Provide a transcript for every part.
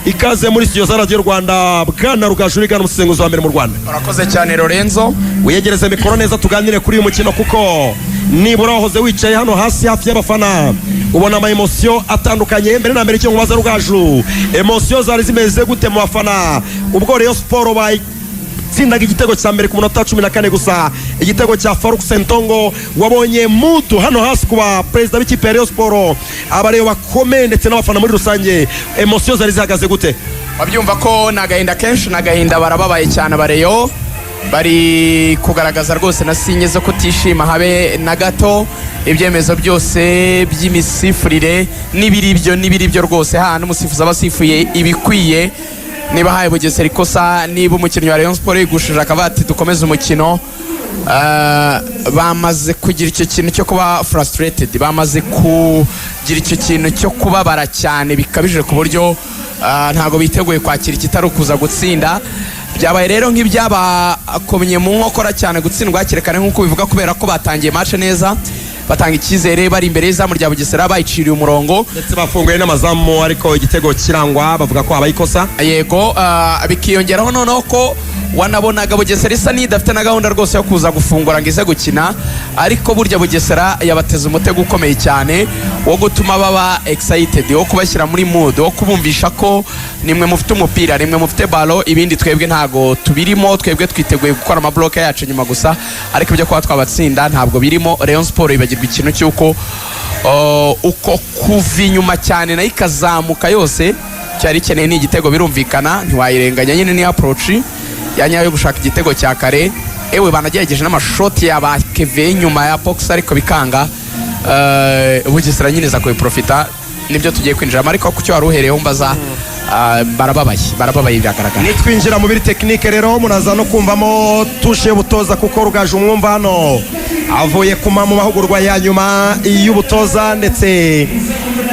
ikaze muri studio za Radio Rwanda bwana Rugaju rigana umusenguzi wa mbere mu Rwanda. Urakoze cyane Lorenzo, wiyegereze mikoro neza tuganire kuri uyu mukino kuko nibura wahoze wicaye hano hasi hafi y'abafana ubona ama emotion atandukanye. Mbere na mbere cyo mubaza Rugaju, emotion zari zimeze gute mu bafana ubwo Rayon Sport bayi tsindaga igitego cya mbere ku munota 14 gusa, igitego cya Farouk Sentongo wabonye mutu hano hasi kuba president w'ikipe ya Rayon Sport, abareo bakomeye ndetse n'abafana muri rusange, emotion zari zihagaze gute? Wabyumva ko nagahinda kenshi, nagahinda barababaye cyane abareo, bari kugaragaza rwose na sinye zo kutishima habe na gato. Ibyemezo byose by'imisifurire n'ibiribyo rwose hano umusifuzi abasifuye ibikwiye. Niba haye Bugesera ikosa, niba umukinnyi wa Rayon Sport yigushije akabati dukomeza umukino, bamaze kugira icyo kintu cyo kuba frustrated, bamaze kugira icyo kintu cyo kubabara cyane bikabije ku buryo ntago biteguye kwakira ikitari ukuza gutsinda. Byabaye rero nk'ibyabakomye mu nkokora cyane gutsindwa cyerekane nk'uko bivuga, kubera ko batangiye match neza, batanga icyizere, bari imbere y'izamu rya Bugesera bayiciriye umurongo ndetse bafunguye n'amazamu, ariko igitego kirangwa bavuga ko habaye ikosa. Yego, bikiyongeraho noneho ko wanabonaga Bugesera isa n'idafite na gahunda rwose yo kuza gufungura ngo ize gukina, ariko burya Bugesera yabateze umutego ukomeye cyane wo gutuma baba excited, wo kubashyira muri mood, wo kubumvisha ko nimwe mufite umupira, nimwe mufite ballon, ibindi twebwe ntago tubirimo, twebwe twiteguye gukora ama block yacu nyuma gusa, ariko ibyo kwa twabatsinda ntabwo birimo. Rayon Sport ibagirwa ikintu cyuko uko kuva inyuma cyane na ikazamuka yose cyari keneye ni igitego, birumvikana ntiwayirenganya, nyine ni approach yanyayo yo gushaka igitego cya kare. Ewe banagerageje n'amashoti ya Keve nyuma ya box, ariko bikanga. Bugesera nyine za kuyiprofita, nibyo tugiye kwinjira, ariko ku cyo waruhereyeho mbaza barababaye byagaragara. Nitwinjira mu biri technique rero munaza no kumvamo tushe y'ubutoza, kuko Rugaju umwumva hano avuye kuma mu mahugurwa ya nyuma y'ubutoza, ndetse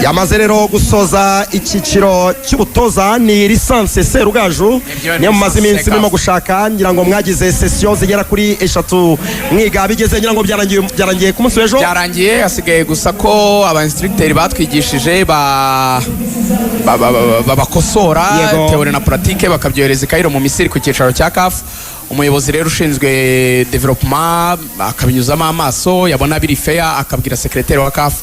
yamaze rero gusoza icyiciro cy'ubutoza, ni lisansi se Rugaju niyo mumaze iminsi murimo gushaka, ngira ngo mwagize session zigera kuri 3 mwiga, bigeze ngira ngo byarangiye ku munsi w'ejo. Byarangiye, hasigaye gusa ko aba instructeur batwigishije babakosora teori na pratique, bakabyohereza Kairo mu Misiri ku cyicaro cya CAF. Umuyobozi rero ushinzwe development akabinyuzamo amaso, yabona biri fair akabwira secrétaire wa CAF,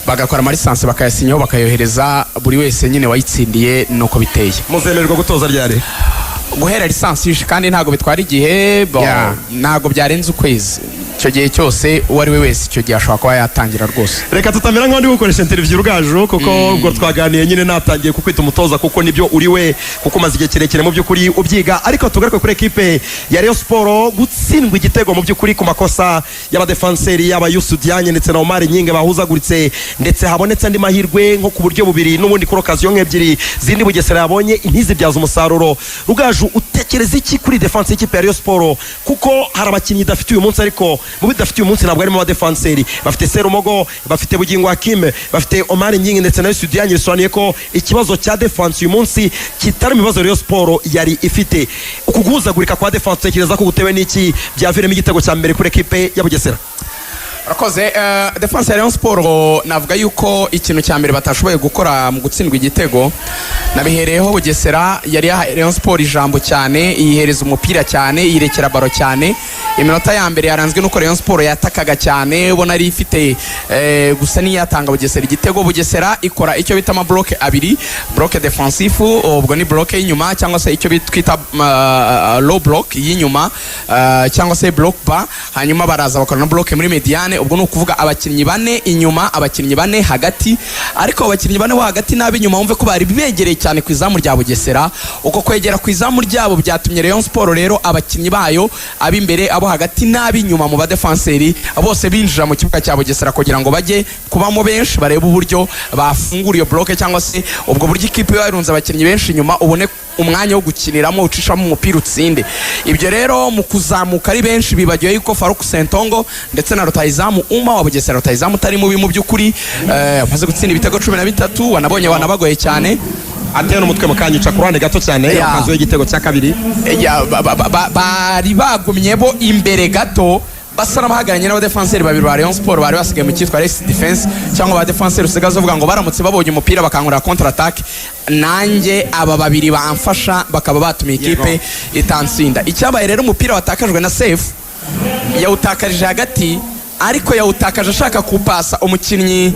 bagakora ama lisansi bakayasinyaho bakayohereza buri wese nyine wayitsindiye nuko biteye. Muzemererwa gutoza ryari? Guhera lisansi kandi ntago bitwara igihe, ntago byarenze ukwezi. Icyo gihe cyose uwo ari we wese icyo gihe ashobora kuba yatangira rwose. Reka tutamera nk'abandi gukoresha interview Rugaju, kuko ubwo twaganiye nyine natangiye kukwita umutoza kuko nibyo uri we, kuko maze igihe kirekire mu by'ukuri ubyiga, ariko tugaruke kuri equipe ya Rayon Sport gutsindwa igitego mu by'ukuri ku makosa y'abadefenseri y'aba Youssou Diagne ndetse na Omar Nyinge bahuzaguritse, ndetse habonetse andi mahirwe nko ku buryo bubiri n'ubundi kuri occasion nk'ebyiri zindi Bugesera yabonye intizibyaza umusaruro. Rugaju utekereza iki kuri defense y'ikipe ya Rayon Sport, kuko hari abakinnyi dafite uyu munsi, ariko mu bidafite uyu munsi ntabwo arimo abadefenseri, bafite Serumogo, bafite Bugingo Hakim, bafite Omar Nyinge ndetse na Youssou Diagne, bisobanuye ko ikibazo cya defense uyu munsi kitari mu bibazo Rayon Sport yari ifite. Ukuguhuzagurika kwa defense utekereza ko gutewe n'iki byaviremo igitego cya mbere kuri equipe ya Bugesera? Rakoze, defense ya Rayon Sport navuga yuko ikintu cya mbere batashoboye gukora mu gutsindwa igitego, nabihereyeho Bugesera yari yahaye Rayon Sport ijambo cyane, yihereza umupira cyane, yirekera baro cyane. Iminota ya mbere yaranzwe nuko Rayon Sport yatakaga cyane, ubona ari ifite gusa niyatanga Bugesera igitego. Bugesera ikora icyo bita ama block abiri, block defensif, ubwo ni block y'inyuma cyangwa se icyo bitwita low block y'inyuma, cyangwa se block ba, hanyuma baraza bakora na block muri mediane. Ubwo no kuvuga abakinnyi bane inyuma, abakinnyi bane hagati, ariko abakinnyi bane bo hagati nabi inyuma umve ko bari bibegereye cyane ku izamu rya Bugesera. Uko kwegera ku izamu ryabo byatumye Rayon Sport rero abakinnyi bayo abimbere abo hagati nabi inyuma mu badefenseri bose binjira mu kibuga cya Bugesera kugira ngo bajye kubamo benshi, barebe uburyo bafungura iyo bloke, cyangwa se ubwo buryo ikipe yarunze abakinnyi benshi inyuma ubone umwanya wo gukiniramo ucishamo umupira utsinde. Ibyo rero mu kuzamuka ari benshi bibagiwe yuko Farouk Sentongo ndetse na rutahizamu Uma wa Bugesera, rutahizamu utari mubi mu by'ukuri, amaze gutsinda ibitego 13, wanabonye wanabagoye cyane, ateye n'umutwe mu kanyica ku ruhande gato cyane yakazuye igitego cya kabiri. Bari bagumye bo imbere gato basa n'abahagaranye n'abadefanseri babiri ba Rayon Sport bari basigaye mu cyitwa Rest Defense cyangwa abadefanseri usigaze uvuga ngo baramutse babonye umupira bakangurira counter attack, nanjye aba babiri bamfasha bakaba batumiye ikipe itansinda. Icyabaye rero umupira watakajwe na Sefu yawutakarije hagati, ariko yawutakaje ashaka kupasa umukinnyi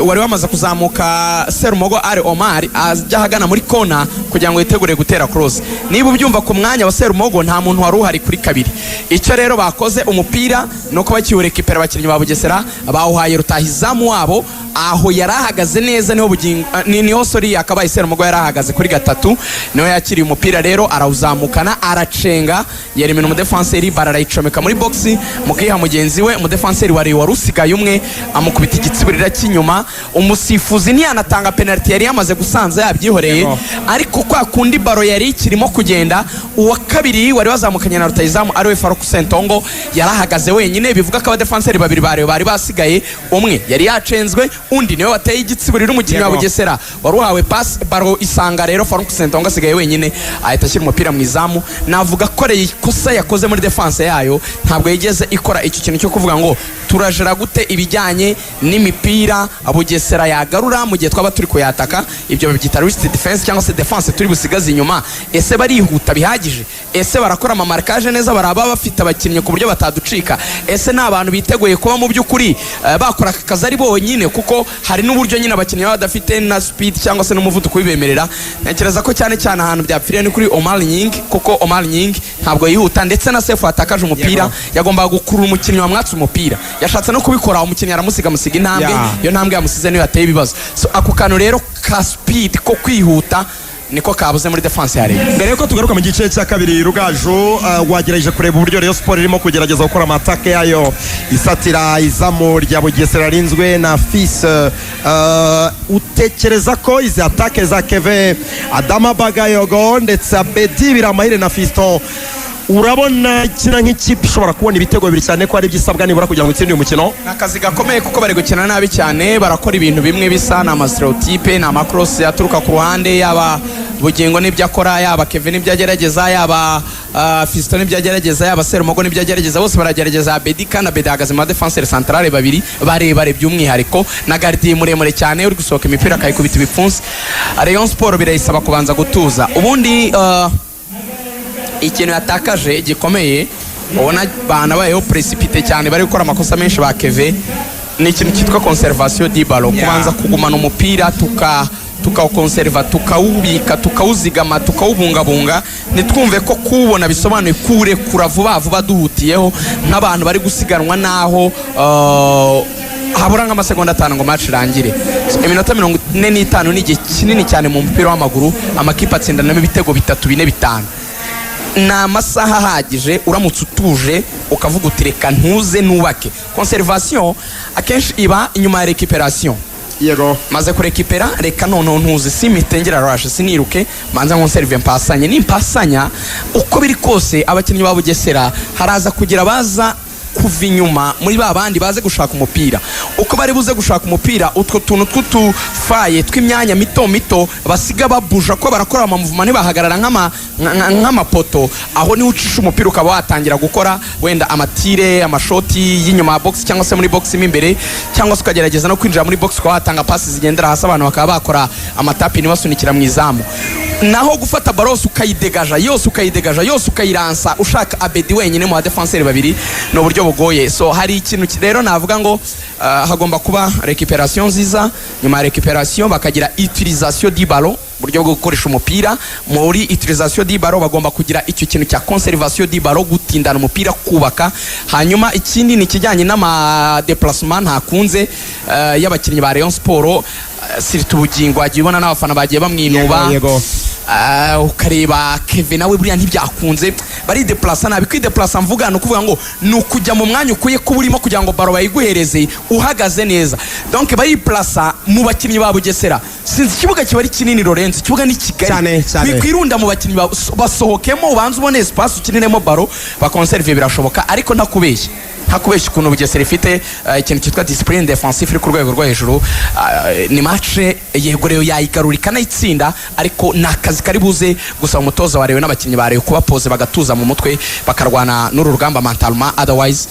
wari wamaze kuzamuka Serumogo ari Omar ajya hagana muri kona kugira ngo yitegure gutera cross. Niba ubyumva ku mwanya wa Serumogo nta muntu wari uhari kuri kabiri. Icyo rero bakoze umupira nuko bakiwurekipera abakinnyi ba Bugesera bawuhaye rutahizamu wabo, aho yarahagaze neza niho bugingo niho sori akabaye Serumogo yarahagaze kuri gatatu, niho yakiriye umupira rero arawuzamukana aracenga yeremena umudefanseri bararayicomeka muri box mukiha mugenzi we. Umudefanseri wari usigaye umwe amukubita igitsibirira cy'inyuma, umusifuzi ntiyanatanga penalty yari yamaze gusanza yabyihoreye, ariko kwa kundi baro yari ikirimo kugenda uwa kabiri wari wazamukanye na rutahizamu ariwe Faruku Sentongo yarahagaze wenyine, bivuga ko abadefanseri babiri bari basigaye, umwe yari yacenzwe undi niwe wateye igitsibirira umukinnyi wa Bugesera wari uhawe pass, baro isanga rero Faruku Sentongo asigaye wenyine ahita ashyira umupira mu izamu. Navuga ko ikosa yakoze muri defense yayo ntabwo yigeze ikora icyo kintu cyo kuvuga ngo turajera gute ibijyanye n'imipira Bugesera yagarura mu gihe twaba turi kuyataka, ibyo babyita Rest Defense cyangwa se defense turi busigaze inyuma. Ese barihuta bihagije? Ese barakora amamarkaje neza? Baraba bafite abakinnyi ku buryo bataducika? Ese ni abantu biteguye kuba mu by'ukuri bakora akazi ari bonyine? Kuko hari n'uburyo nyine abakinnyi baba badafite na speed cyangwa se n'umuvuduko bibemerera. Ntekereza ko cyane cyane ahantu byapfiriye ni kuri Omar Nying, kuko Omar Nying ntabwo yihuta, ndetse na Sefu atakaje umupira yagombaga gukurura umukinnyi wamwatse umupira, yashatse no kubikora umukinnyi aramusiga intambwe, iyo ntambwe yamusize niyo yateye ibibazo. So ako kantu rero ka speed ko kwihuta niko kabuze muri defense ya Rayon. Mbere yuko tugaruka mu gice cya kabiri, Rugaju wagerageje kureba uburyo Rayon Sport irimo kugerageza gukora amatake yayo isatira izamu rya Bugesera rinzwe na Fils. Utekereza ko izi atake za Keve Adama Bagayogo ndetse Abedi Biramahire na Fiston urabona kina nk'ikipe ishobora kubona ibitego bibiri cyane ko ari byisabwa nibura kugira ngo itsinde uyu mukino? Nakazi gakomeye kuko bari gukina nabi cyane, barakora ibintu bimwe bisa na stereotype na macross yaturuka ku ruhande, yaba Bugingo n'ibyo akora, yaba Kevin n'ibyo agerageza, yaba Fiston n'ibyo agerageza, yaba Serumogo n'ibyo agerageza, bose baragerageza. Abedi kandi Abedi ahagaze mu defenseur centrale babiri barebare by'umwihariko na gardien muremure cyane uri gusohoka imipira akayikubita ibipfunsi. Rayon Sport birayisaba kubanza gutuza, ubundi ikintu yatakaje gikomeye ubona bana bayeho precipité cyane, bari gukora amakosa menshi ba Keve, ni ikintu cyitwa conservation du ballon, kubanza kugumana umupira tukawukonserva tukawubika tukawuzigama tukawubungabunga, nitwumve ko kubona bisobanuye kurekura vuba duhutiyeho nk'abantu bari gusiganwa naho habura nk'amasegonda 5 ngo match irangire. Iminota 45 ni igihe kinini cyane mu mupira w'amaguru, amakipe atsindanamo ibitego 3 4 5 na masaha ahagije uramutse utuje ukavuga utireka ntuze nubake. Conservation akenshi iba inyuma ya recuperation. Yego maze kurekipera reka none ntuze simitengera rush siniruke manza nkonserve mpasanye nimpasanya uko biri kose abakinnyi ba Bugesera haraza kugira baza kuva inyuma muri babandi baze gushaka umupira. Uko bari buze gushaka umupira utwo tuntu tw'utufaye tw'imyanya mito basiga babuja ko barakora ama movement bahagarara nk'amapoto, aho ni ucisha umupira ukaba watangira gukora wenda amatire amashoti y'inyuma box cyangwa se muri box imbere, cyangwa se ukagerageza no kwinjira muri box kwa watanga passes zigendera hasi abantu bakaba bakora amatapi nibasunikira mu izamu. Naho gufata baros ukayidegaja yose ukayiransa ushaka Abedi wenyine mu defenseur babiri no buryo bugoye. So hari ikintu rero navuga ngo hagomba kuba recuperation nziza, nyuma ya recuperation bakagira utilisation du ballon, buryo bwo gukoresha umupira. Muri utilisation du ballon bagomba kugira icyo kintu cya conservation du ballon, gutindana umupira kubaka. Hanyuma ikindi ni kijyanye n'ama déplacement ntakunze y'abakinnyi ba Rayon Sport, sirtu Bugingo agiye ubona n'abafana bagiye bamwinuba. Ukareba Kevin nawe buriya ntibyakunze, bari deplace nabi. Kwideplace mvuga no kuvuga ngo nukujya mu mwanya ukuye kuburimo kugira ngo baro bayiguhereze uhagaze neza. Donc bari place mu bakinnyi ba Bugesera, sinzi ikibuga kiba ari kinini Lorenzo, ikibuga ni kigari bikwirunda mu bakinnyi basohokemo ubanza ubone espace ukiniremo baro bakonserve birashoboka, ariko ntakubeshye hakubeshya ukuntu Bugesera ifite ikintu cyitwa discipline defensive iri ku rwego rwo hejuru. Ni match yego rero yayigarura ikanayitsinda, ariko ni akazi kari buze gusa umutoza warewe n'abakinnyi barewe kuba pose bagatuza mu mutwe bakarwana n'uru rugamba mentalement, otherwise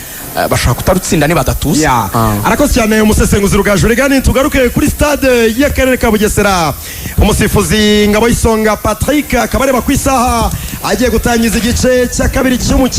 bashaka kutarutsinda ni badatuza. Arakoze cyane umusesenguzi Rugaju. Regani tugaruke kuri stade y'akarere ka Bugesera. Umusifuzi Ngabo y'Isonga Patrick akabareba ku isaha agiye gutangiza igice cya kabiri cy'umukino.